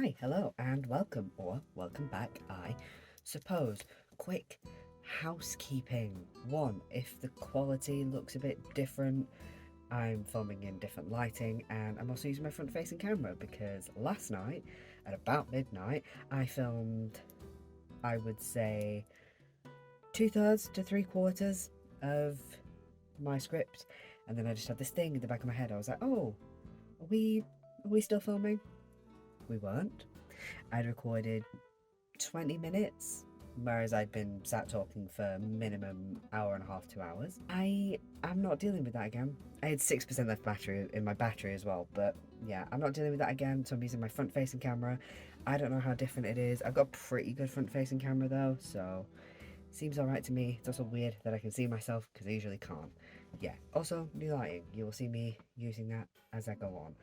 Hi, hello, and welcome, or welcome back, I suppose. Quick housekeeping. One, if the quality looks a bit different, I'm filming in different lighting, and I'm also using my front facing camera because last night, at about midnight, I filmed, I would say, 2/3 to 3/4 of my script, and then I just had this thing in the back of my head. I was like, oh, are we still filming? We weren't. I'd recorded 20 minutes, whereas I'd been sat talking for minimum hour and a half, 2 hours. I'm not dealing with that again. I had 6% left battery in my battery as well, but yeah, I'm not dealing with that again, so I'm using my front-facing camera. I don't know how different it is. I've got a pretty good front-facing camera though, so seems alright to me. It's also weird that I can see myself because I usually can't. Yeah, also new lighting. You will see me using that as I go on.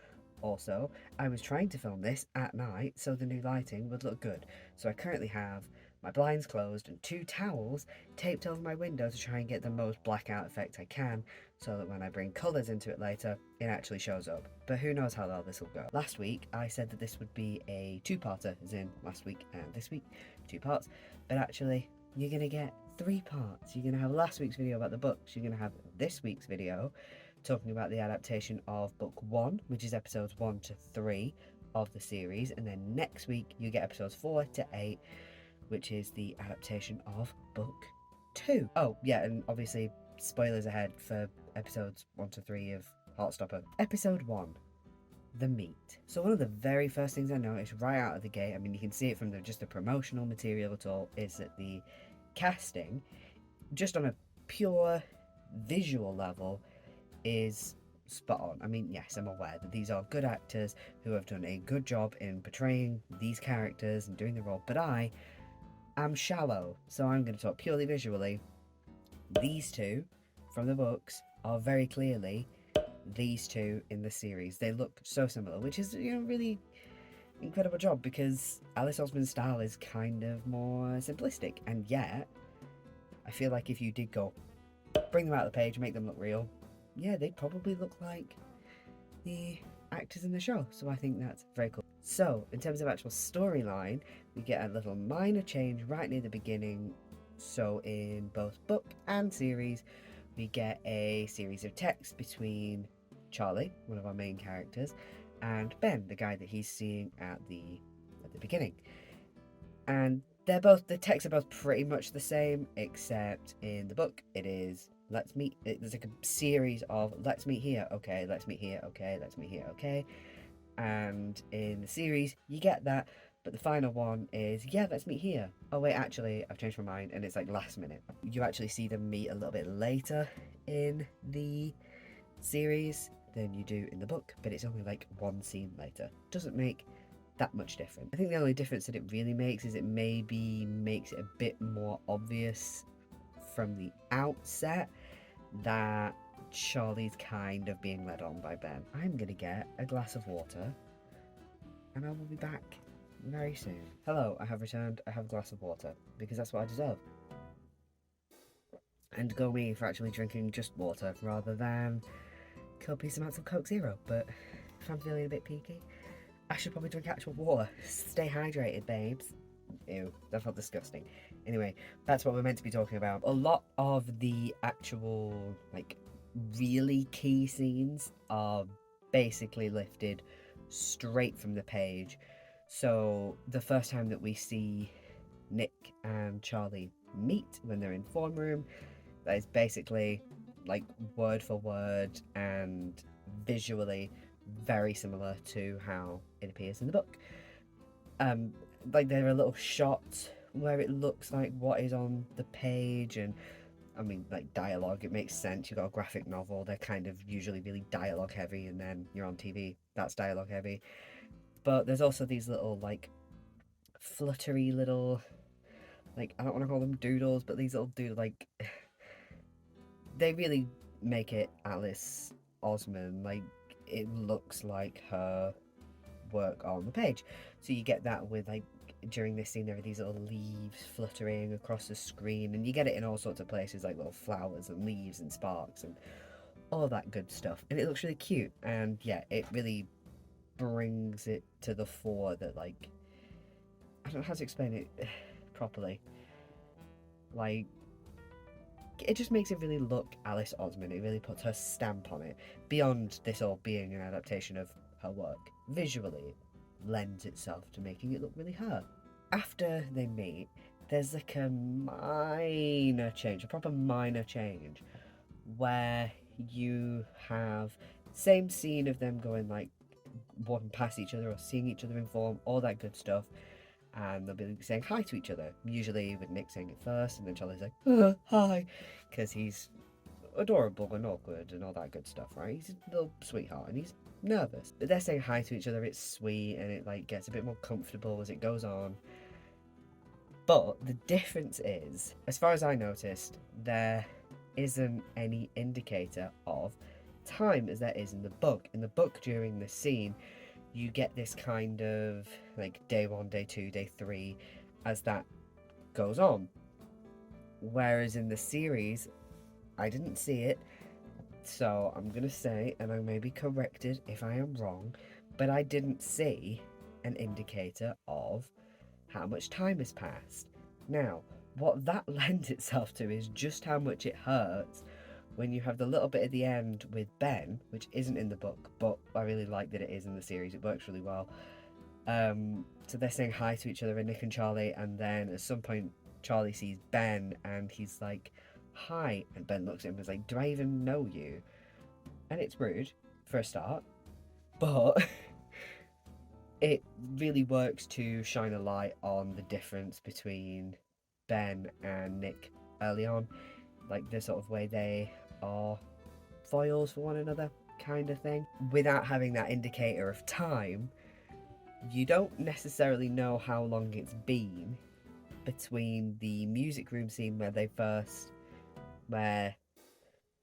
Also, I was trying to film this at night so the new lighting would look good. So I currently have my blinds closed and 2 towels taped over my window to try and get the most blackout effect I can so that when I bring colours into it later, it actually shows up. But who knows how well this will go. Last week, I said that this would be a two-parter, as in last week and this week, 2 parts. But actually, you're going to get 3 parts. You're going to have last week's video about the books. You're going to have this week's video talking about the adaptation of book 1, which is episodes 1 to 3 of the series, and then next week you get episodes 4 to 8, which is the adaptation of book 2. Oh yeah, and obviously spoilers ahead for episodes 1 to 3 of Heartstopper. Episode 1, the meat. So one of the very first things I noticed right out of the gate, I mean you can see it from just the promotional material at all, is that the casting, just on a pure visual level, is spot on. I mean, yes, I'm aware that these are good actors who have done a good job in portraying these characters and doing the role, but I am shallow, so I'm going to talk purely visually. These two from the books are very clearly these two in the series. They look so similar, which is, really incredible job because Alice Osman's style is kind of more simplistic, and yet I feel like if you did go bring them out of the page, make them look real, yeah, they'd probably look like the actors in the show. So I think that's very cool. So, in terms of actual storyline, we get a little minor change right near the beginning. So, in both book and series, we get a series of texts between Charlie, one of our main characters, and Ben, the guy that he's seeing at the beginning. And the texts are both pretty much the same, except in the book it is let's meet. There's like a series of let's meet here, okay, let's meet here, okay, let's meet here, okay. And in the series, you get that, but the final one is yeah, let's meet here. Oh wait, actually, I've changed my mind, and it's like last minute. You actually see them meet a little bit later in the series than you do in the book, but it's only like one scene later. Doesn't make that much different. I think the only difference that it really makes is it maybe makes it a bit more obvious from the outset that Charlie's kind of being led on by Ben. I'm gonna get a glass of water and I will be back very soon. Hello, I have returned. I have a glass of water because that's what I deserve. And go me for actually drinking just water rather than copious amounts of Coke Zero. But if I'm feeling a bit peaky, I should probably drink actual water. Stay hydrated, babes. Ew, that felt disgusting. Anyway, that's what we're meant to be talking about. A lot of the actual, really key scenes are basically lifted straight from the page. So, the first time that we see Nick and Charlie meet when they're in form room, that is basically, word for word and visually very similar to how it appears in the book. There are little shots where it looks like what is on the page, and I mean, dialogue, it makes sense. You've got a graphic novel, they're kind of usually really dialogue heavy, and then you're on TV, that's dialogue heavy. But there's also these little, fluttery little, I don't want to call them doodles, but these little doodles, they really make it Alice Osman. It looks like her work on the page. So you get that with during this scene there are these little leaves fluttering across the screen, and you get it in all sorts of places, like little flowers and leaves and sparks and all of that good stuff, and it looks really cute. And yeah, it really brings it to the fore that, like, I don't know how to explain it properly. Like, it just makes it really look Alice Osman. It really puts her stamp on it. Beyond this all being an adaptation of her work, visually it lends itself to making it look really her. After they meet, there's like a minor change, a proper minor change, where you have same scene of them going like walking past each other or seeing each other in form, all that good stuff, and they'll be saying hi to each other, usually with Nick saying it first, and then Charlie's like, hi, because he's adorable and awkward and all that good stuff, right? He's a little sweetheart and he's nervous. But they're saying hi to each other, it's sweet, and it like gets a bit more comfortable as it goes on. But the difference is, as far as I noticed, there isn't any indicator of time as there is in the book. In the book, during the scene, you get this kind of like day 1, day 2, day 3 as that goes on. Whereas in the series, I didn't see it, so I'm gonna say, and I may be corrected if I am wrong, but I didn't see an indicator of how much time has passed. Now, what that lends itself to is just how much it hurts when you have the little bit at the end with Ben, which isn't in the book, but I really like that it is in the series. It works really well. So they're saying hi to each other, Nick and Charlie, and then at some point Charlie sees Ben and he's like, hi, and Ben looks at him and is like, do I even know you? And it's rude for a start, but it really works to shine a light on the difference between Ben and Nick early on, like the sort of way they are foils for one another kind of thing. Without having that indicator of time, you don't necessarily know how long it's been between the music room scene where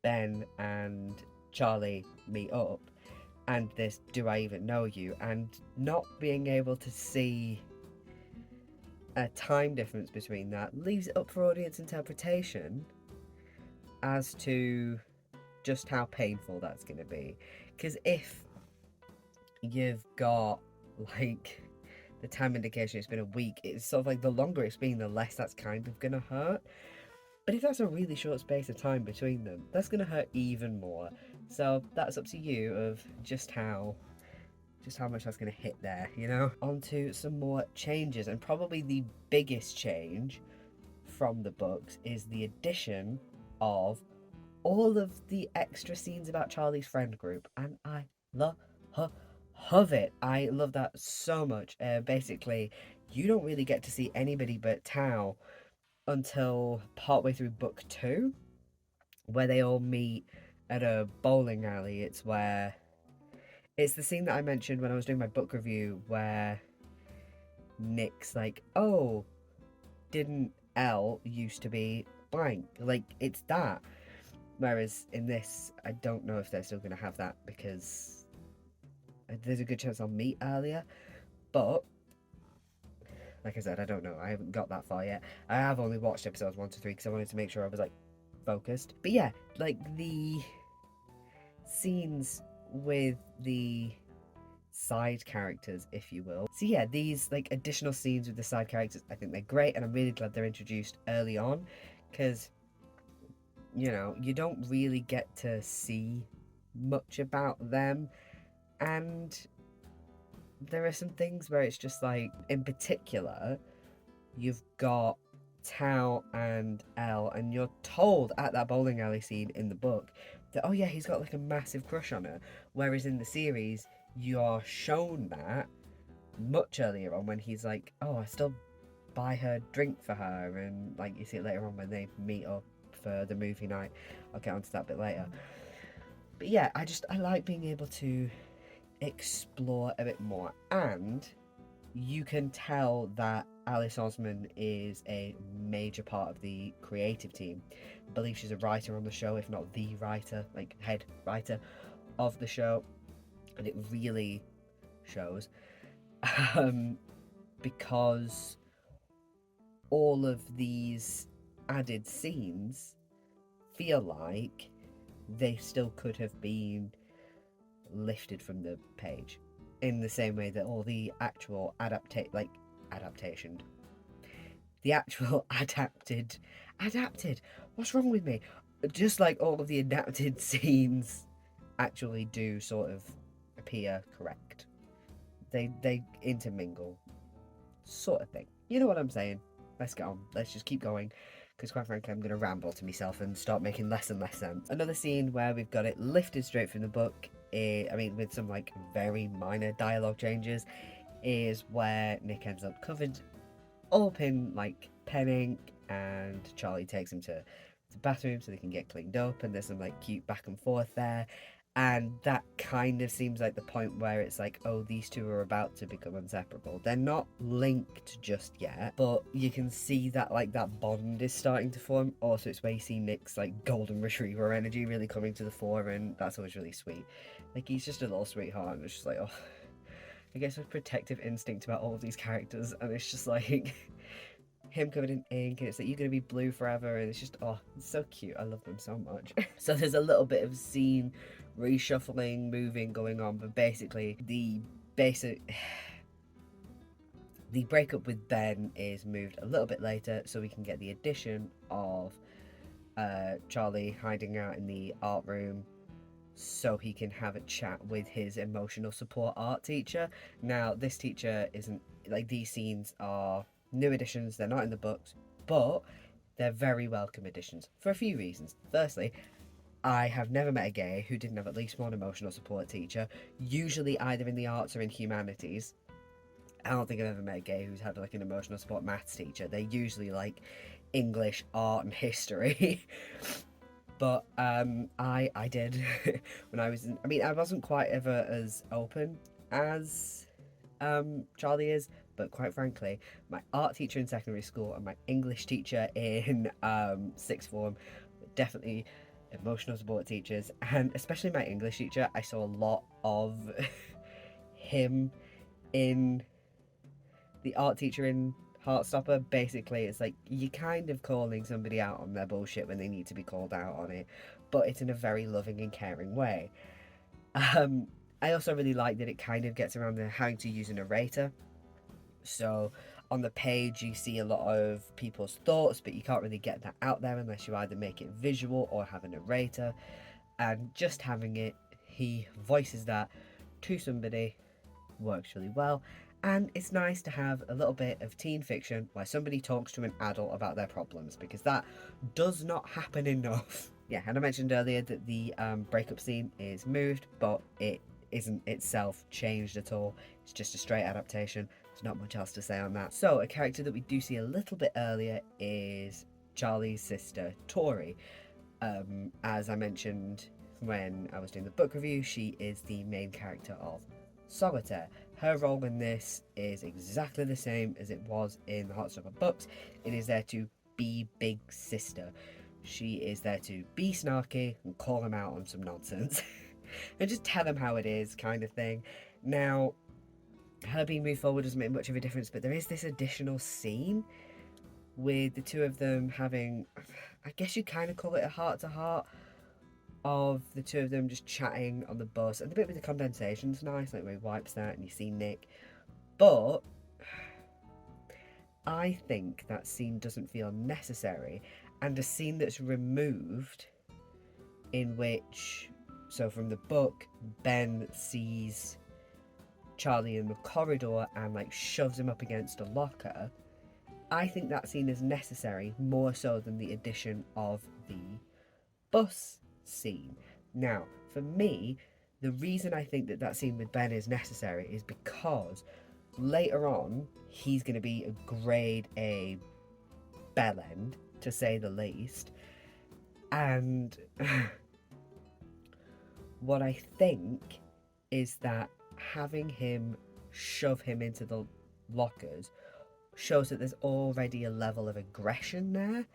Ben and Charlie meet up, and this do I even know you, and not being able to see a time difference between that leaves it up for audience interpretation as to just how painful that's going to be. Because if you've got like the time indication it's been a week, it's sort of like the longer it's been, the less that's kind of going to hurt. But if that's a really short space of time between them, that's going to hurt even more. So that's up to you of just how much that's going to hit there, you know? On to some more changes, and probably the biggest change from the books is the addition of all of the extra scenes about Charlie's friend group, and I love it. I love that so much. Basically, you don't really get to see anybody but Tao until partway through book 2, where they all meet at a bowling alley. It's the scene that I mentioned when I was doing my book review, where Nick's like, oh, didn't L used to be blank? Like, it's that. Whereas in this, I don't know if they're still going to have that, because there's a good chance I'll meet earlier. But like I said, I don't know. I haven't got that far yet. I have only watched episodes 1 to 3 because I wanted to make sure I was like focused. But yeah, like the scenes with the side characters, if you will. So yeah, these like additional scenes with the side characters, I think they're great, and I'm really glad they're introduced early on, because you know, you don't really get to see much about them, and there are some things where it's just like, in particular, you've got Tao and Elle, and you're told at that bowling alley scene in the book that, oh yeah, he's got like a massive crush on her, whereas in the series you are shown that much earlier on, when he's like, oh, I still buy her drink for her, and like you see it later on when they meet up for the movie night. I'll get onto that a bit later. But yeah, I like being able to explore a bit more, and you can tell that Alice Osman is a major part of the creative team. I believe she's a writer on the show, if not the writer, like head writer of the show, and it really shows, because all of these added scenes feel like they still could have been lifted from the page, in the same way that all the actual adaptation, the actual adapted, what's wrong with me? Just like all of the adapted scenes actually do sort of appear correct. They intermingle, sort of thing. You know what I'm saying? Let's get on. Let's just keep going, because quite frankly, I'm going to ramble to myself and start making less and less sense. Another scene where we've got it lifted straight from the book, with some like very minor dialogue changes, is where Nick ends up covered up in like pen ink, and Charlie takes him to the bathroom so they can get cleaned up, and there's some like cute back and forth there. And that kind of seems like the point where it's like, oh, these two are about to become inseparable. They're not linked just yet, but you can see that like that bond is starting to form. Also, it's where you see Nick's like golden retriever energy really coming to the fore, and that's always really sweet. Like, he's just a little sweetheart, and it's just like, oh, I guess a protective instinct about all of these characters, and it's just like him covered in ink, and it's like, you're gonna be blue forever, and it's just, oh, it's so cute. I love them so much. So there's a little bit of scene reshuffling, moving going on, but basically the breakup with Ben is moved a little bit later, so we can get the addition of Charlie hiding out in the art room so he can have a chat with his emotional support art teacher. Now, this teacher isn't, like, these scenes are new additions, they're not in the books, but they're very welcome additions for a few reasons. Firstly, I have never met a gay who didn't have at least one emotional support teacher, usually either in the arts or in humanities. I don't think I've ever met a gay who's had like an emotional support maths teacher. They're usually like English, art, and history. But I did when I was in. I mean, I wasn't quite ever as open as Charlie is, but quite frankly, my art teacher in secondary school and my English teacher in sixth form were definitely emotional support teachers, and especially my English teacher, I saw a lot of him in the art teacher in Heartstopper. Basically, it's like you're kind of calling somebody out on their bullshit when they need to be called out on it, but it's in a very loving and caring way. I also really like that it kind of gets around to having to use a narrator. So on the page you see a lot of people's thoughts, but you can't really get that out there unless you either make it visual or have a narrator. And just having it, he voices that to somebody, works really well. And it's nice to have a little bit of teen fiction where somebody talks to an adult about their problems, because that does not happen enough. Yeah, and I mentioned earlier that the breakup scene is moved, but it isn't itself changed at all. It's just a straight adaptation. There's not much else to say on that. So a character that we do see a little bit earlier is Charlie's sister, Tori. As I mentioned when I was doing the book review, she is the main character of Solitaire. Her role in this is exactly the same as it was in the Heartstopper books. It is there to be big sister. She is there to be snarky and call him out on some nonsense and just tell him how it is, kind of thing. Now, her being moved forward doesn't make much of a difference, but there is this additional scene with the two of them having, I guess you kind of call it a heart-to-heart, of the two of them just chatting on the bus, and the bit with the condensation's nice, like where he wipes that and you see Nick. But I think that scene doesn't feel necessary, and a scene that's removed in which, so from the book, Ben sees Charlie in the corridor and like shoves him up against a locker. I think that scene is necessary more so than the addition of the bus scene. Now, for me, the reason I think that that scene with Ben is necessary is because later on he's going to be a grade A bellend, to say the least, and what I think is that having him shove him into the lockers shows that there's already a level of aggression there,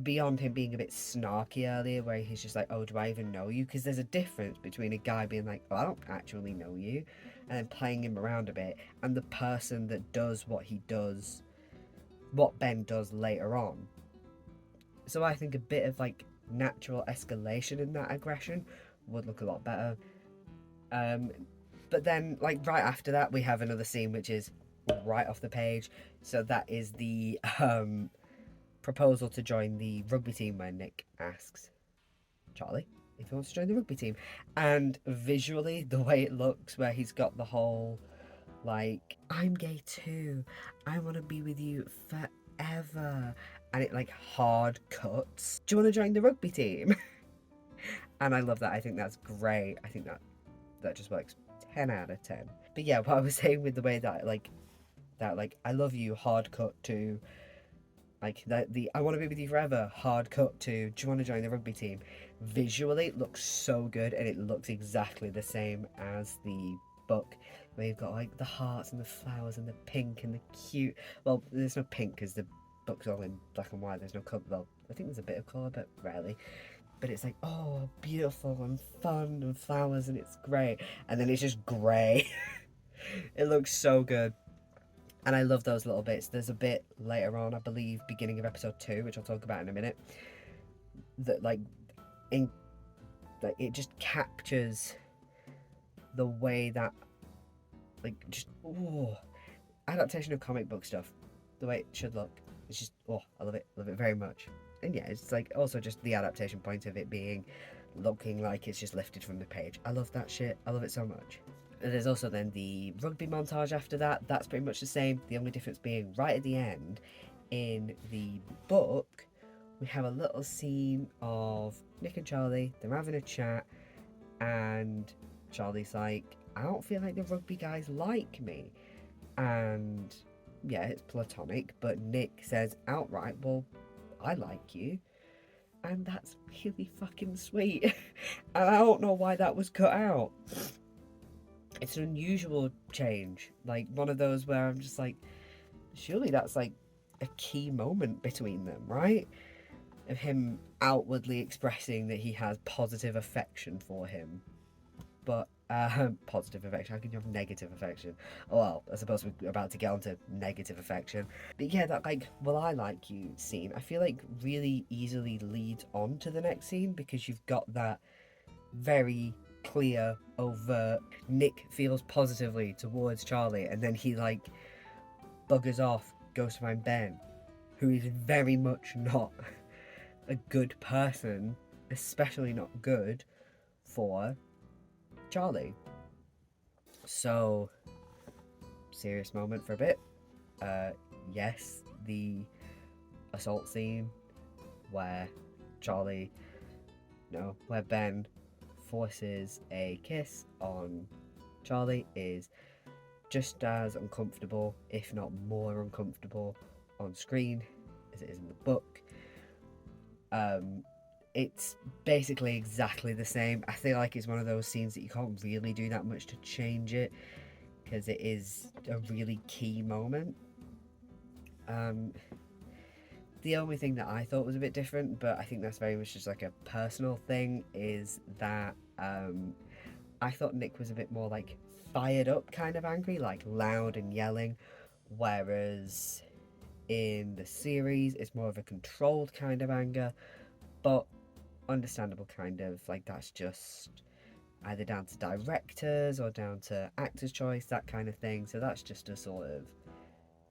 beyond him being a bit snarky earlier where he's just like, oh, do I even know you? Because there's a difference between a guy being like, oh, I don't actually know you, and then playing him around a bit, and the person that does what he does, what Ben does later on. So I think a bit of like natural escalation in that aggression would look a lot better. But then, like, right after that, we have another scene which is right off the page. So that is the proposal to join the rugby team, where Nick asks Charlie if he wants to join the rugby team. And visually, the way it looks, where he's got the whole, like, I'm gay too, I want to be with you forever. And it, like, hard cuts. Do you want to join the rugby team? And I love that. I think that's great. I think that just works 10 out of 10. But yeah, what I was saying with the way that, like, I love you hard cut to, like, the I want to be with you forever hard cut to, do you want to join the rugby team? Visually, it looks so good, and it looks exactly the same as the book, where you've got, like, the hearts and the flowers and the pink and the cute. Well, there's no pink because the book's all in black and white. There's no colour. Well, I think there's a bit of colour, but rarely. But it's like, oh, beautiful and fun and flowers, and it's great. And then it's just grey. It looks so good. And I love those little bits. There's a bit later on, I believe, beginning of episode 2, which I'll talk about in a minute, that, like, it just captures the way that, like, just, oh, adaptation of comic book stuff, the way it should look. It's just, oh, I love it very much. And yeah, it's like also just the adaptation point of it being looking like it's just lifted from the page. I love that shit. I love it so much. And there's also then the rugby montage after that. That's pretty much the same. The only difference being right at the end, in the book, we have a little scene of Nick and Charlie. They're having a chat, and Charlie's like, I don't feel like the rugby guys like me. And yeah, it's platonic, but Nick says outright, well, I like you. And that's really fucking sweet. And I don't know why that was cut out. It's an unusual change. Like, one of those where I'm just like, surely that's like a key moment between them, right? Of him outwardly expressing that he has positive affection for him. But, positive affection, how can you have negative affection? Oh, well, I suppose we're about to get onto negative affection. But yeah, that, like, well, I like you scene, I feel like really easily leads on to the next scene, because you've got that very clear, overt, Nick feels positively towards Charlie, and then he, like, buggers off, goes to find Ben, who is very much not a good person, especially not good for Charlie. So, serious moment for a bit. Yes, the assault scene where where Ben forces a kiss on Charlie is just as uncomfortable, if not more uncomfortable, on screen as it is in the book. It's basically exactly the same. I feel like it's one of those scenes that you can't really do that much to change it, because it is a really key moment. The only thing that I thought was a bit different, but I think that's very much just like a personal thing, is that I thought Nick was a bit more like fired up kind of angry, like loud and yelling, whereas in the series it's more of a controlled kind of anger, but understandable kind of, like, that's just either down to directors or down to actors' choice, that kind of thing. So that's just a sort of,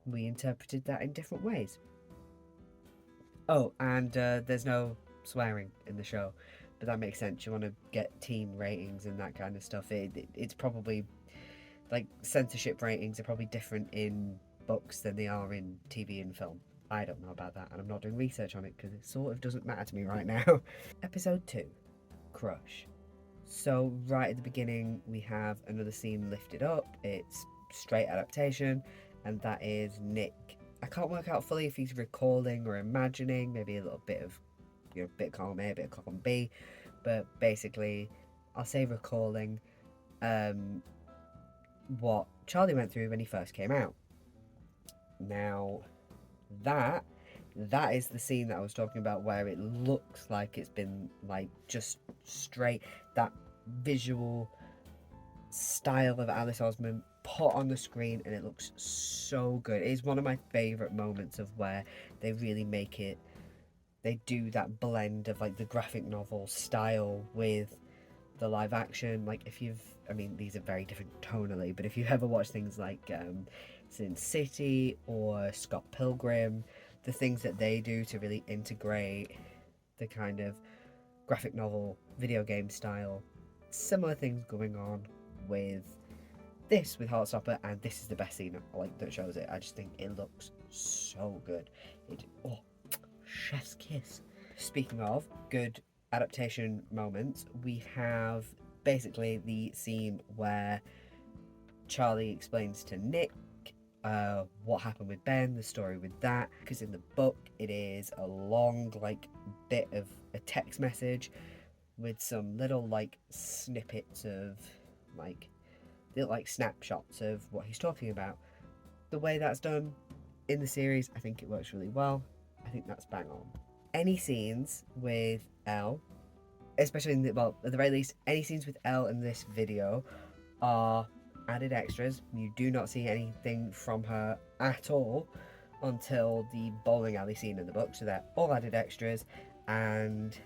we interpreted that in different ways. Oh, and there's no swearing in the show, but that makes sense. You want to get teen ratings and that kind of stuff. It's probably, like, censorship ratings are probably different in books than they are in TV and film. I don't know about that, and I'm not doing research on it because it sort of doesn't matter to me right now. Episode 2, Crush. So right at the beginning, we have another scene lifted up. It's straight adaptation, and that is Nick. I can't work out fully if he's recalling or imagining, maybe a little bit of, bit of column A, a bit of column B, but basically, I'll say recalling what Charlie went through when he first came out. Now, that is the scene that I was talking about, where it looks like it's been, like, just straight, that visual style of Alice Osman put on the screen, and it looks so good. It is one of my favourite moments of where they really make it, they do that blend of, like, the graphic novel style with the live action. Like if you've, I mean, these are very different tonally, but if you ever watch things like Sin City or Scott Pilgrim, the things that they do to really integrate the kind of graphic novel video game style, similar things going on with this with Heartstopper, and this is the best scene like that shows it. I just think it looks so good. Oh, chef's kiss. Speaking of good adaptation moments, we have basically the scene where Charlie explains to Nick what happened with Ben, the story with that, because in the book it is a long like bit of a text message with some little like snippets of like little like snapshots of what he's talking about. The way that's done in the series, I think it works really well. I think that's bang on. Any scenes with Elle, especially in the, well, at the very least, any scenes with Elle in this video are added extras. You do not see anything from her at all until the bowling alley scene in the book, so they're all added extras, and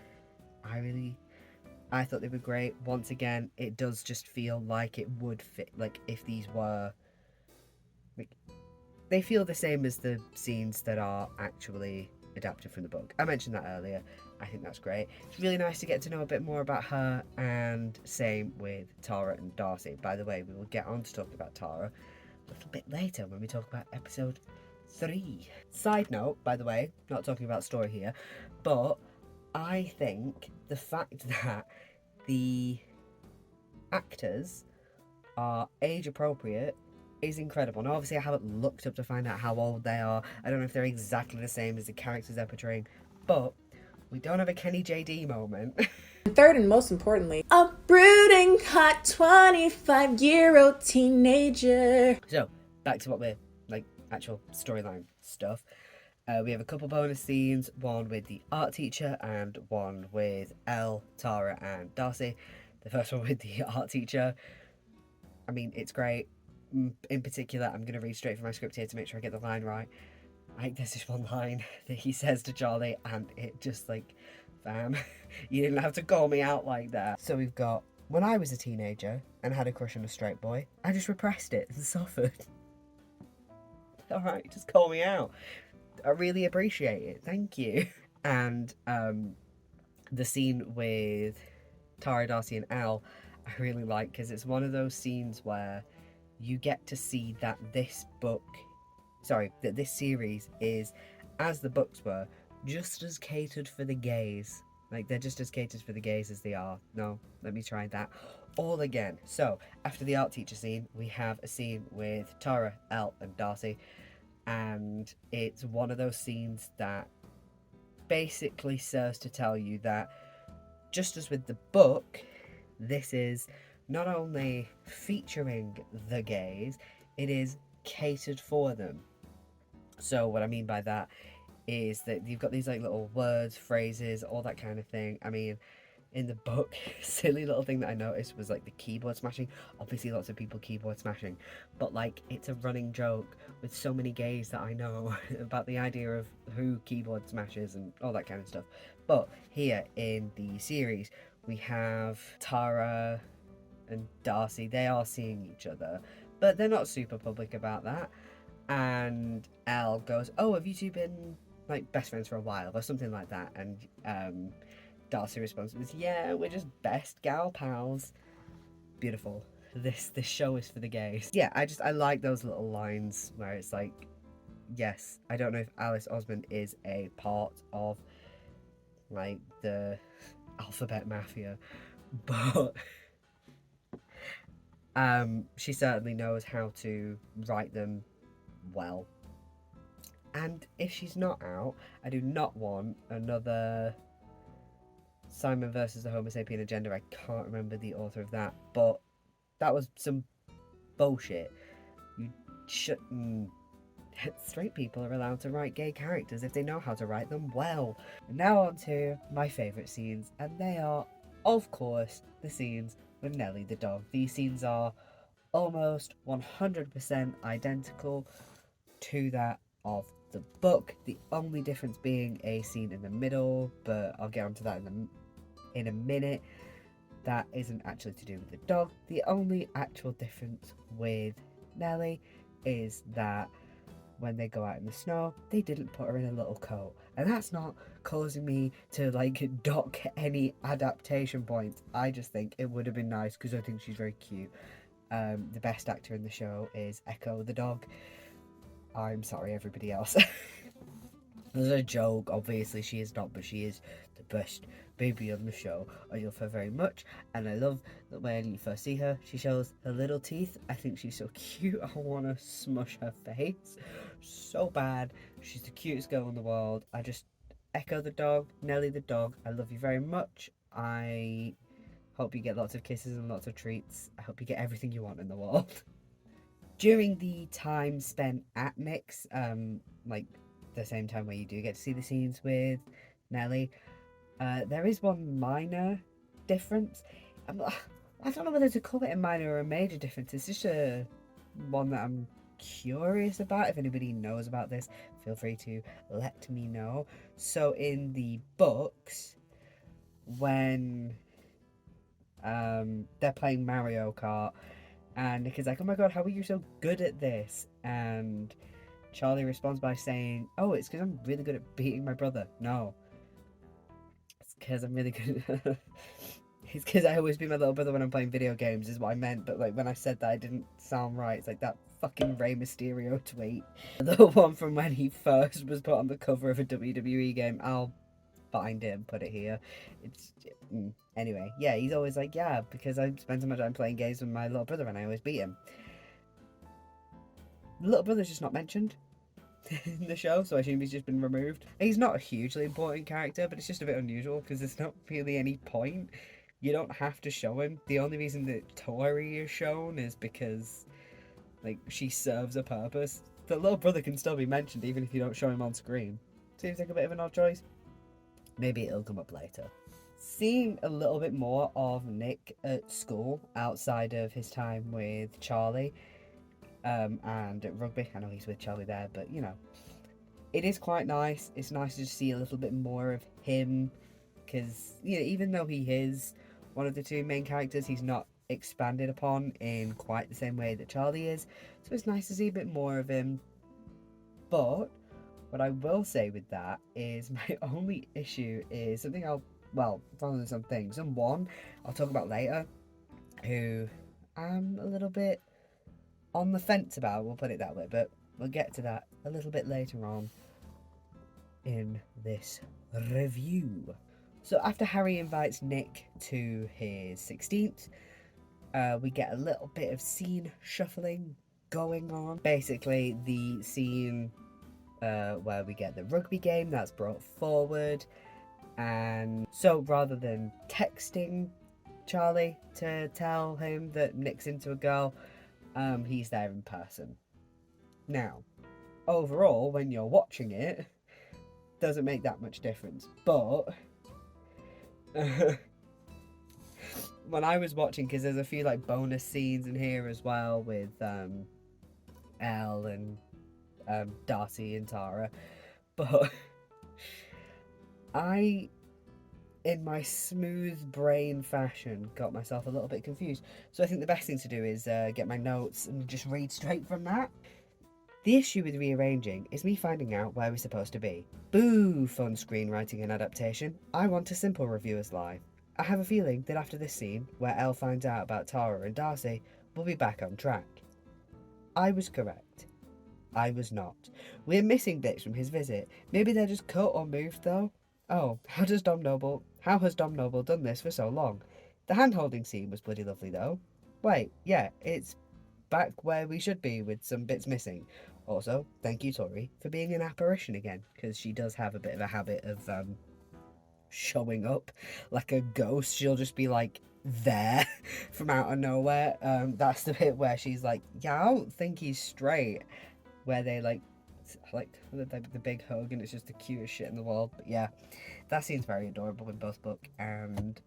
I thought they were great. Once again, it does just feel like it would fit, like if these were, like, they feel the same as the scenes that are actually adapted from the book. I mentioned that earlier. I think that's great. It's really nice to get to know a bit more about her, and same with Tara and Darcy. By the way, we will get on to talking about Tara a little bit later when we talk about episode 3. Side note, by the way, not talking about story here, but I think the fact that the actors are age appropriate is incredible. Now, obviously, I haven't looked up to find out how old they are. I don't know if they're exactly the same as the characters they're portraying, but we don't have a Kenny JD moment. Third and most importantly, a brooding hot 25-year-old teenager. So, back to what we're, like, actual storyline stuff. We have a couple bonus scenes, one with the art teacher and one with Elle, Tara and Darcy. The first one with the art teacher, I mean, it's great. In particular, I'm going to read straight from my script here to make sure I get the line right. Like, there's this one line that he says to Charlie, and it just like, fam, you didn't have to call me out like that. So we've got, when I was a teenager and had a crush on a straight boy, I just repressed it and suffered. Alright, just call me out. I really appreciate it, thank you. And the scene with Tara, Darcy and Elle, I really like, because it's one of those scenes where you get to see that this series is, as the books were, just as catered for the gays. Like, they're just as catered for the gays as they are. No, let me try that all again. So, after the art teacher scene, we have a scene with Tara, Elle and Darcy, and it's one of those scenes that basically serves to tell you that, just as with the book, this is not only featuring the gays, it is catered for them. So what I mean by that is that you've got these like little words, phrases, all that kind of thing. I mean, in the book, silly little thing that I noticed was like the keyboard smashing. Obviously lots of people keyboard smashing, but like it's a running joke with so many gays that I know about the idea of who keyboard smashes and all that kind of stuff. But here in the series, we have Tara and Darcy. They are seeing each other, but they're not super public about that. And Elle goes, oh, have you two been like best friends for a while or something like that? And Darcy responds with, yeah, we're just best gal pals. Beautiful. This show is for the gays. Yeah, I like those little lines where it's like, yes, I don't know if Alice Osman is a part of like the alphabet mafia, but she certainly knows how to write them well. And if she's not out, I do not want another Simon versus the Homo sapien agenda. I can't remember the author of that, but that was some bullshit. You shouldn't. Straight people are allowed to write gay characters if they know how to write them well. Now on to my favourite scenes, and they are, of course, the scenes with Nellie the dog. These scenes are almost 100% identical to that of the book, the only difference being a scene in the middle, but I'll get onto that in a minute. that isn't actually to do with the dog. The only actual difference with Nellie is that when they go out in the snow, they didn't put her in a little coat. And that's not causing me to like dock any adaptation points. I just think it would have been nice because I think she's very cute. The best actor in the show is Echo the dog. I'm sorry, everybody else. There's a joke, obviously she is not, but she is the best baby on the show. I love her very much, and I love that when you first see her, she shows her little teeth. I think she's so cute. I want to smush her face so bad. She's the cutest girl in the world. I just Echo the dog, Nelly the dog. I love you very much. I hope you get lots of kisses and lots of treats. I hope you get everything you want in the world. During the time spent at Nick's, like the same time where you do get to see the scenes with Nelly, there is one minor difference. I don't know whether to call it a minor or a major difference. It's just a one that I'm curious about. If anybody knows about this, feel free to let me know. So in the books, when they're playing Mario Kart, and Nick is like, "Oh my god, how are you so good at this?" And Charlie responds by saying, "Oh, it's because I'm really good at beating my brother." No, it's because I'm really good. It's because I always beat my little brother when I'm playing video games, is what I meant. But like when I said that, I didn't sound right. It's like that fucking Rey Mysterio tweet, the one from when he first was put on the cover of a WWE game. I'll find it and put it here. It's anyway, yeah. He's always like, yeah, because I spend so much time playing games with my little brother and I always beat him. The little brother's just not mentioned in the show, so I assume he's just been removed. He's not a hugely important character, but it's just a bit unusual because there's not really any point. You don't have to show him. The only reason that Tori is shown is because, like, she serves a purpose. The little brother can still be mentioned even if you don't show him on screen. Seems like a bit of an odd choice. Maybe it'll come up later. Seeing a little bit more of Nick at school outside of his time with Charlie, and at rugby. I know he's with Charlie there, but you know, it is quite nice. It's nice to see a little bit more of him, because you know, even though he is one of the two main characters, he's not expanded upon in quite the same way that Charlie is. So it's nice to see a bit more of him. But what I will say with that is my only issue is something rather than some things. And one I'll talk about later, who I'm a little bit on the fence about, we'll put it that way, but we'll get to that a little bit later on in this review. So after Harry invites Nick to his 16th, we get a little bit of scene shuffling going on. Basically, the scene where we get the rugby game that's brought forward, and so rather than texting Charlie to tell him that Nick's into a girl, he's there in person. Now, overall, when you're watching it, doesn't make that much difference. But when I was watching, because there's a few like bonus scenes in here as well with Elle and Darcy and Tara, but I, in my smooth brain fashion, got myself a little bit confused. So I think the best thing to do is get my notes and just read straight from that. The issue with rearranging is me finding out where we're supposed to be. Boo, fun screenwriting and adaptation. I want a simple reviewer's lie. I have a feeling that after this scene, where Elle finds out about Tara and Darcy, we'll be back on track. I was correct. I was not. We're missing bits from his visit. Maybe they're just cut or moved though. Oh, how has Dom Noble done this for so long? The hand-holding scene was bloody lovely though. Wait, yeah, it's back where we should be with some bits missing. Also, thank you, Tori, for being an apparition again, because she does have a bit of a habit of showing up like a ghost. She'll just be like there from out of nowhere. That's the bit where she's like, yeah, I don't think he's straight, where they like the big hug, and it's just the cutest shit in the world. But yeah, that scene's very adorable in both book and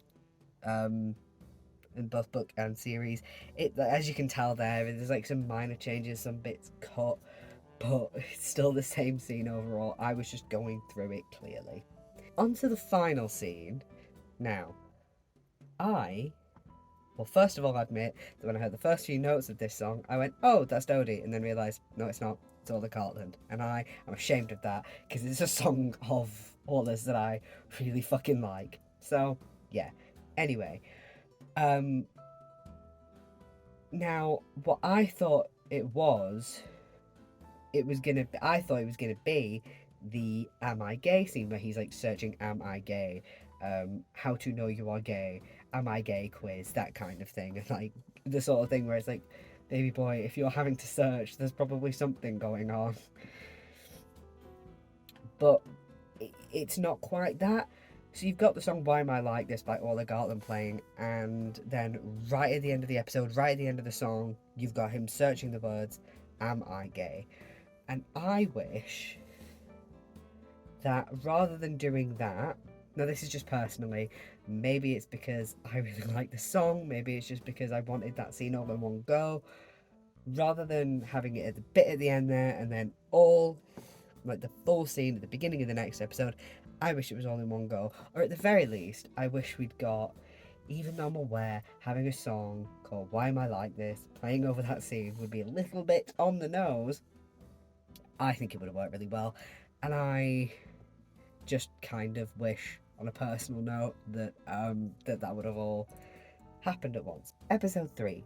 series. It, as you can tell there's like some minor changes, some bits cut, but it's still the same scene overall. I was just going through it clearly. On to the final scene. Now, I Well, first of all, I admit that when I heard the first few notes of this song, I went, oh, that's Dodie, and then realised, no, it's not. It's Orla Cartland. And I am ashamed of that, because it's a song of Orla's that I really fucking like. So, yeah. Anyway, now, what I thought I thought it was gonna be the Am I Gay scene where he's like searching Am I Gay, how to know you are gay, Am I Gay quiz, that kind of thing, and like the sort of thing where it's like, baby boy, if you're having to search, there's probably something going on. But it's not quite that. So you've got the song Why Am I Like This by Orla Gartland playing, and then right at the end of the episode, right at the end of the song, you've got him searching the words, Am I Gay? And I wish that rather than doing that, now this is just personally, maybe it's because I really like the song, maybe it's just because I wanted that scene all in one go, rather than having it at the bit at the end there and then all, like the full scene at the beginning of the next episode, I wish it was all in one go. Or at the very least, I wish we'd got, even though I'm aware, having a song called Why Am I Like This, playing over that scene would be a little bit on the nose. I think it would have worked really well. And I just kind of wish, on a personal note, that that would have all happened at once. Episode 3,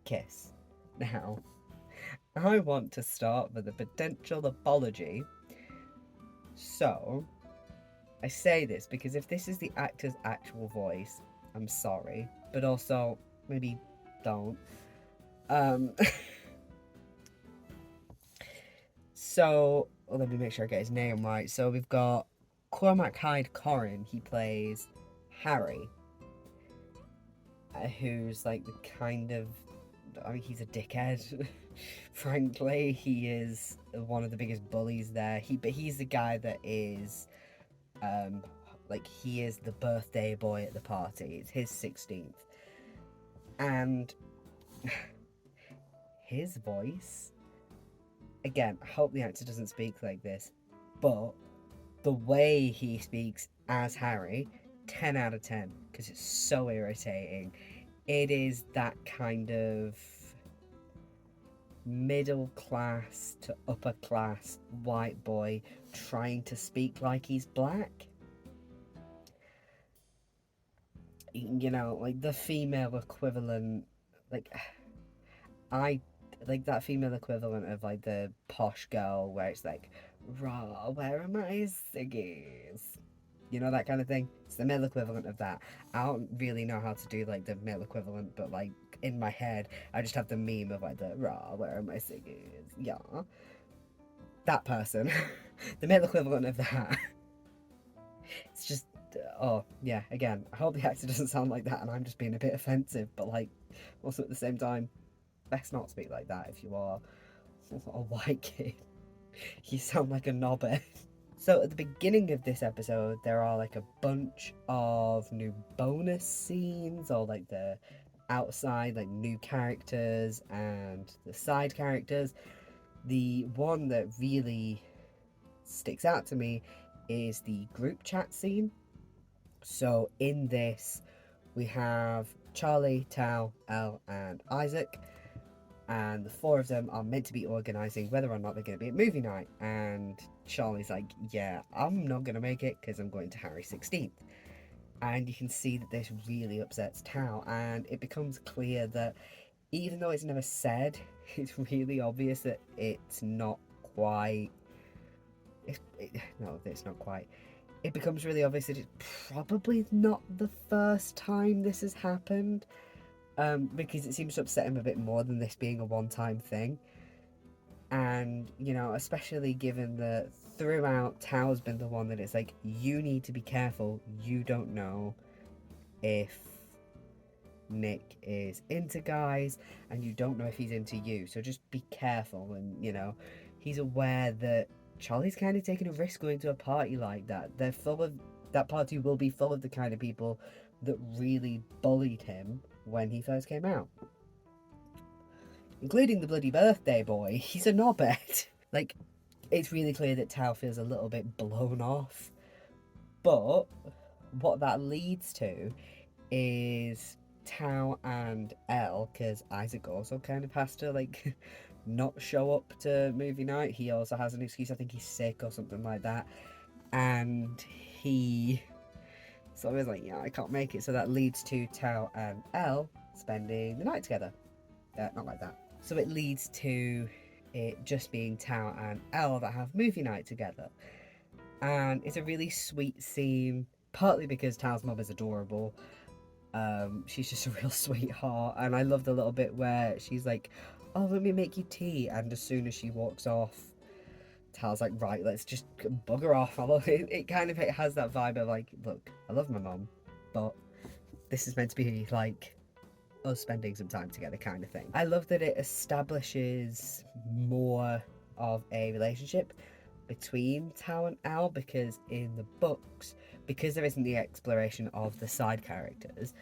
Kiss. Now, I want to start with a potential apology. So, I say this because if this is the actor's actual voice, I'm sorry, but also maybe don't. So let me make sure I get his name right. So we've got Cormac Hyde Corrin. He plays Harry, who's like the kind of, I mean, he's a dickhead. Frankly, he is one of the biggest bullies there. But he's the guy that is, like he is the birthday boy at the party. It's his 16th, and his voice. Again, I hope the actor doesn't speak like this, but the way he speaks as Harry, 10 out of 10, because it's so irritating. It is that kind of middle class to upper class white boy trying to speak like he's black. You know, like the female equivalent, like I like that female equivalent of like the posh girl where it's like, raw, where are my ciggies? You know, that kind of thing. It's the male equivalent of that. I don't really know how to do like the male equivalent, but like in my head, I just have the meme of like the raw, where are my ciggies? Yeah. That person. The male equivalent of that. It's just, oh, yeah, again, I hope the actor doesn't sound like that and I'm just being a bit offensive, but like, also at the same time, best not speak like that if you are a white kid. You sound like a knobhead. So at the beginning of this episode, there are like a bunch of new bonus scenes, or like the outside, like new characters and the side characters. The one that really sticks out to me is the group chat scene. So in this, we have Charlie, Tao, Elle, and Isaac, and the four of them are meant to be organising whether or not they're going to be at movie night. And Charlie's like, yeah, I'm not going to make it because I'm going to Harry's 16th. And you can see that this really upsets Tao, and it becomes clear that even though it's never said, it's really obvious that it's not quite. No, it's not quite. It becomes really obvious that it's probably not the first time this has happened. Because it seems to upset him a bit more than this being a one-time thing. And, you know, especially given that throughout, Tao's been the one that it's like, you need to be careful. You don't know if Nick is into guys, and you don't know if he's into you. So just be careful. And, you know, he's aware that Charlie's kind of taking a risk going to a party like that. That party will be full of the kind of people that really bullied him when he first came out, including the bloody birthday boy. He's a knobhead. Like, it's really clear that Tao feels a little bit blown off, but what that leads to is Tao and Elle, because Isaac also kind of has to like not show up to movie night. He also has an excuse. I think he's sick or something like that, and he sort of is like, yeah, I can't make it. So that leads to Tao and Elle spending the night together. Not like that. So it leads to it just being Tao and Elle that have movie night together. And it's a really sweet scene, partly because Tao's mum is adorable. She's just a real sweetheart. And I love the little bit where she's like, oh, let me make you tea. And as soon as she walks off, Tao's like, right, let's just bugger off. I love it. It kind of has that vibe of like, look, I love my mum, but this is meant to be like us spending some time together kind of thing. I love that it establishes more of a relationship between Tao and Al, because in the books, because there isn't the exploration of the side characters,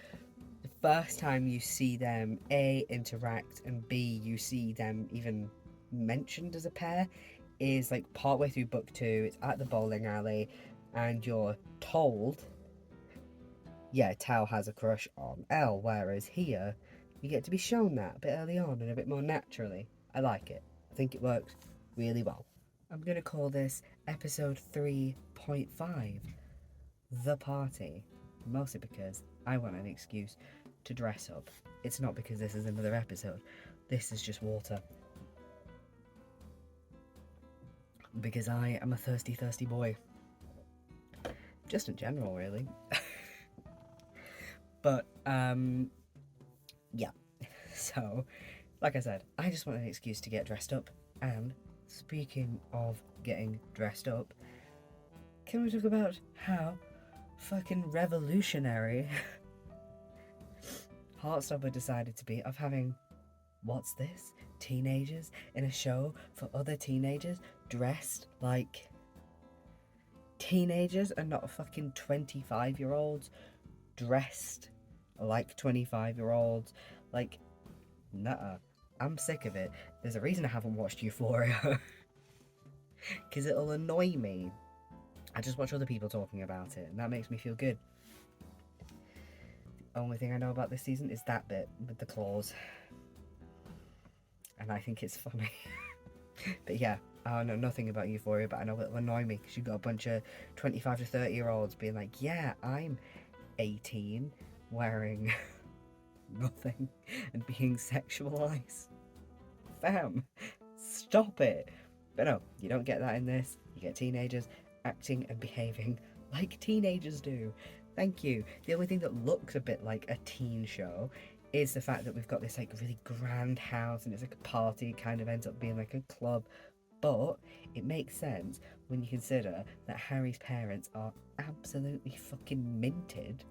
the first time you see them A, interact, and B, you see them even mentioned as a pair is like partway through book 2. It's at the bowling alley and you're told, yeah, Tao has a crush on Elle, whereas here you get to be shown that a bit early on and a bit more naturally. I like it. I think it works really well. I'm going to call this episode 3.5 The Party, mostly because I want an excuse to dress up. It's not because this is another episode, this is just water. Because I am a thirsty, thirsty boy. Just in general, really. But, yeah. So, like I said, I just want an excuse to get dressed up. And speaking of getting dressed up, can we talk about how fucking revolutionary Heartstopper decided to be of having, what's this? Teenagers in a show for other teenagers dressed like teenagers and not fucking 25-year-olds dressed like 25-year-olds. Like, nah, I'm sick of it. There's a reason I haven't watched Euphoria. Because it'll annoy me. I just watch other people talking about it, and that makes me feel good. The only thing I know about this season is that bit with the claws. And I think it's funny. But yeah, I know nothing about Euphoria, but I know it'll annoy me because you've got a bunch of 25 to 30-year-olds being like, yeah, I'm 18, wearing nothing and being sexualized. Fam, stop it. But no, you don't get that in this. You get teenagers acting and behaving like teenagers do. Thank you. The only thing that looks a bit like a teen show is the fact that we've got this like really grand house and it's like a party. It kind of ends up being like a club. But it makes sense when you consider that Harry's parents are absolutely fucking minted.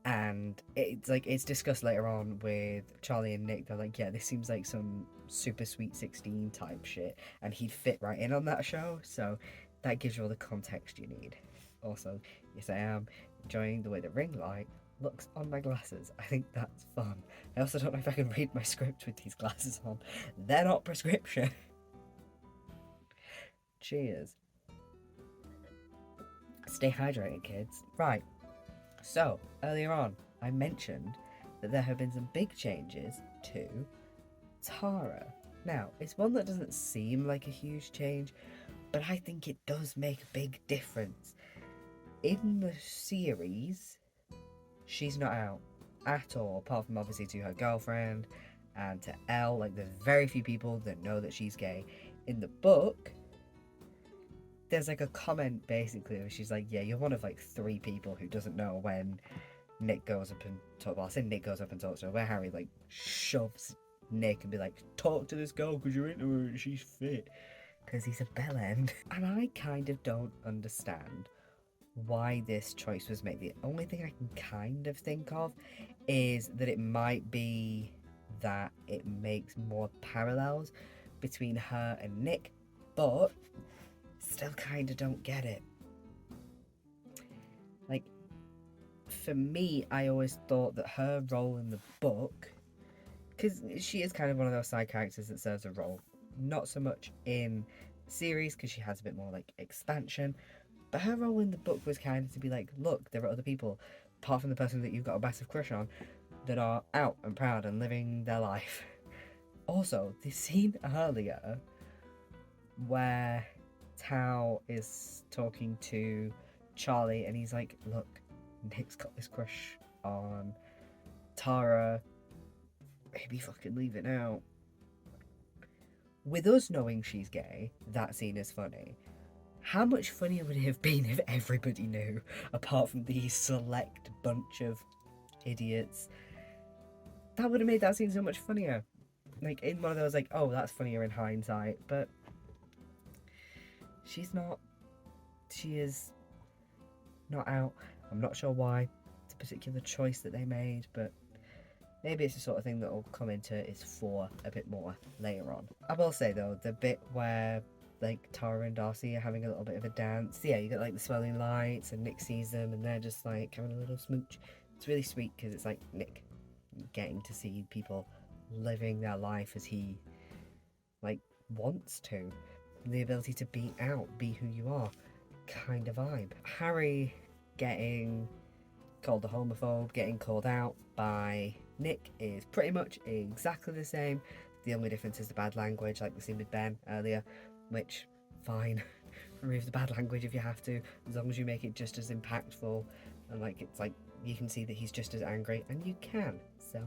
And it's discussed later on with Charlie and Nick. They're like, yeah, this seems like some super Sweet 16 type shit, and he'd fit right in on that show. So that gives you all the context you need. Also, yes, I am enjoying the way the ring light looks on my glasses. I think that's fun. I also don't know if I can read my script with these glasses on. They're not prescription. Cheers. Stay hydrated, kids. Right. So, earlier on, I mentioned that there have been some big changes to Tara. Now, it's one that doesn't seem like a huge change, but I think it does make a big difference. In the series, she's not out at all, apart from obviously to her girlfriend and to Elle. Like, there's very few people that know that she's gay. In the book, there's like a comment basically where she's like, yeah, you're one of like 3 people who doesn't know when Nick goes up and talks. Well, I say Nick goes up and talks to her, where Harry like shoves Nick and be like, talk to this girl because you're into her and she's fit. Because he's a bellend. And I kind of don't understand why this choice was made. The only thing I can kind of think of is that it might be that it makes more parallels between her and Nick, but still kind of don't get it. Like, for me, I always thought that her role in the book, because she is kind of one of those side characters that serves a role, not so much in the series because she has a bit more like expansion, but her role in the book was kind of to be like, look, there are other people apart from the person that you've got a massive crush on, that are out and proud and living their life. Also, the scene earlier where Tao is talking to Charlie and he's like, look, Nick's got this crush on Tara, maybe fucking leave it now. With us knowing she's gay, that scene is funny. How much funnier would it have been if everybody knew, apart from the select bunch of idiots? That would have made that scene so much funnier. Like, in one of those, like, oh, that's funnier in hindsight, but she's not. She is not out. I'm not sure why. It's a particular choice that they made, but maybe it's the sort of thing that will come into its fore a bit more later on. I will say, though, the bit where, like, Tara and Darcy are having a little bit of a dance. Yeah, you get, like, the swirling lights, and Nick sees them, and they're just, like, having a little smooch. It's really sweet, because it's, like, Nick getting to see people living their life as he, like, wants to. The ability to be out, be who you are, kind of vibe. Harry getting called a homophobe, getting called out by Nick is pretty much exactly the same. The only difference is the bad language, like the scene with Ben earlier, which, fine. Remove the bad language if you have to, as long as you make it just as impactful, and like it's like you can see that he's just as angry, and you can. So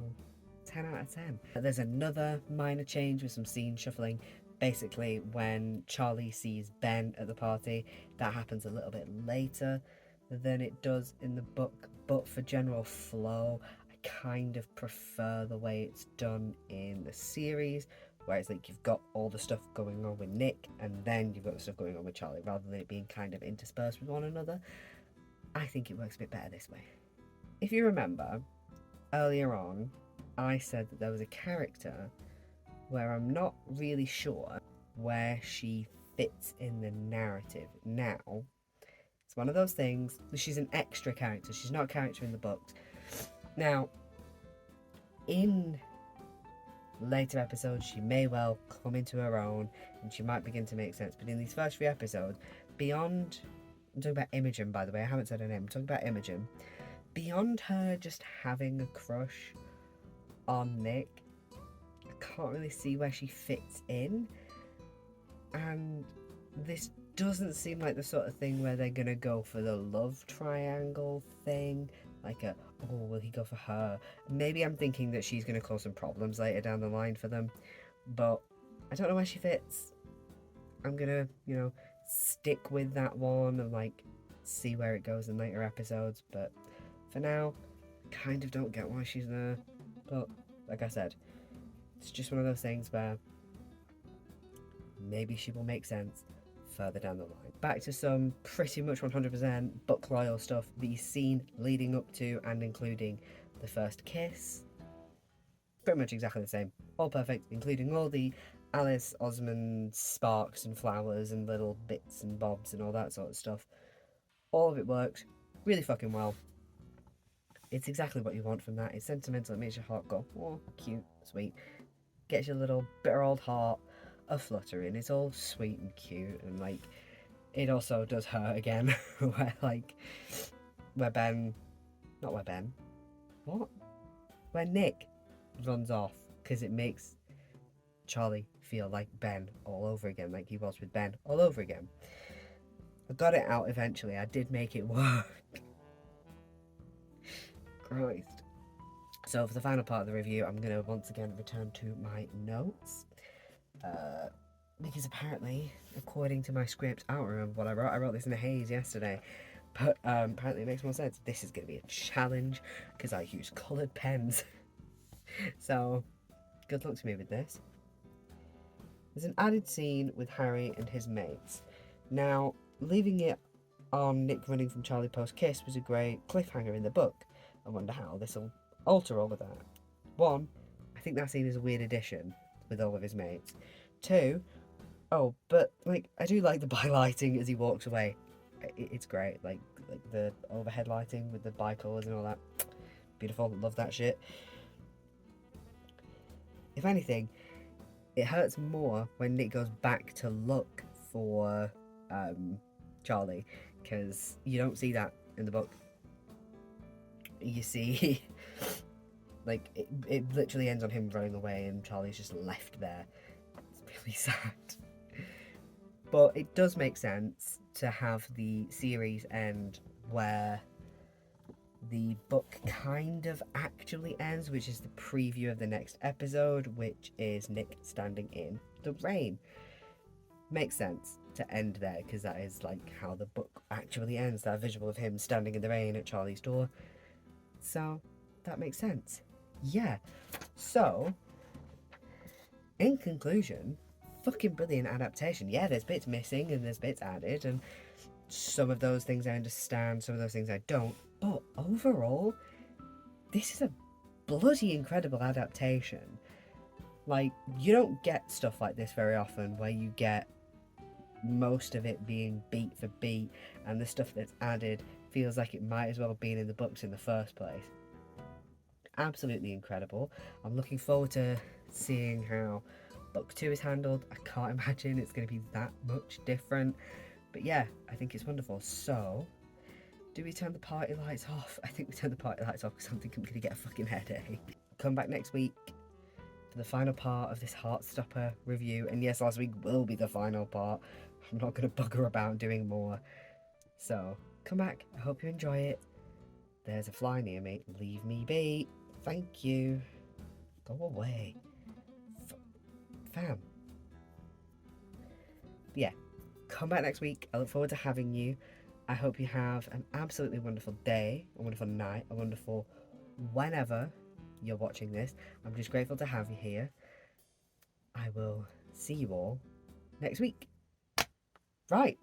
10 out of 10. There's another minor change with some scene shuffling. Basically, when Charlie sees Ben at the party, that happens a little bit later than it does in the book, but for general flow, I kind of prefer the way it's done in the series, where it's like you've got all the stuff going on with Nick, and then you've got the stuff going on with Charlie, rather than it being kind of interspersed with one another. I think it works a bit better this way. If you remember, earlier on, I said that there was a character where I'm not really sure where she fits in the narrative. Now, it's one of those things, she's an extra character, she's not a character in the books. Now, in later episodes, she may well come into her own, and she might begin to make sense, but in these first few episodes, beyond, I'm talking about Imogen, by the way, I haven't said her name, I'm talking about Imogen, beyond her just having a crush on Nick, I can't really see where she fits in, and this doesn't seem like the sort of thing where they're gonna go for the love triangle thing, like a, oh, will he go for her? Maybe I'm thinking that she's gonna cause some problems later down the line for them, but I don't know where she fits. I'm gonna, stick with that one and like see where it goes in later episodes, but for now, kind of don't get why she's there. But like I said, it's just one of those things where maybe she will make sense further down the line. Back to some pretty much 100% book loyal stuff. The scene leading up to and including the first kiss, pretty much exactly the same. All perfect, including all the Alice Osmond sparks and flowers and little bits and bobs and all that sort of stuff. All of it works really fucking well. It's exactly what you want from that. It's sentimental, it makes your heart go, oh, cute, sweet. Gets your little bitter old heart a fluttering. It's all sweet and cute, and like it also does hurt again where Nick runs off, because it makes Charlie feel like Ben all over again, like he was with Ben all over again. I got it out eventually. I did make it work. Christ. So for the final part of the review, I'm going to once again return to my notes. Because apparently, according to my script, I don't remember what I wrote. I wrote this in a haze yesterday. But apparently it makes more sense. This is going to be a challenge because I use coloured pens. So, good luck to me with this. There's an added scene with Harry and his mates. Now, leaving it on Nick running from Charlie post-kiss was a great cliffhanger in the book. I wonder how this will alter all of that. 1, I think that scene is a weird addition with all of his mates. 2, oh, but like I do like the bylighting as he walks away. It's great, like the overhead lighting with the bicolours and all that. Beautiful, love that shit. If anything, it hurts more when Nick goes back to look for Charlie, because you don't see that in the book. you see, like, it literally ends on him running away and Charlie's just left there. It's really sad. But it does make sense to have the series end where the book kind of actually ends, which is the preview of the next episode, which is Nick standing in the rain. Makes sense to end there, because that is like how the book actually ends, that visual of him standing in the rain at Charlie's door. So that makes sense. Yeah. So, in conclusion, fucking brilliant adaptation. Yeah, there's bits missing and there's bits added, and some of those things I understand, some of those things I don't. But overall, this is a bloody incredible adaptation. Like, you don't get stuff like this very often, where you get most of it being beat for beat, and the stuff that's added feels like it might as well have been in the books in the first place. Absolutely incredible. I'm looking forward to seeing how book 2 is handled. I can't imagine it's going to be that much different. But yeah, I think it's wonderful. So, do we turn the party lights off? I think we turn the party lights off because I think I'm going to get a fucking headache. Come back next week for the final part of this Heartstopper review. And yes, last week will be the final part. I'm not going to bugger about doing more. So, come back. I hope you enjoy it. There's a fly near me. Leave me be. Thank you. Go away. Fam. Yeah. Come back next week. I look forward to having you. I hope you have an absolutely wonderful day, a wonderful night, a wonderful whenever you're watching this. I'm just grateful to have you here. I will see you all next week. Right.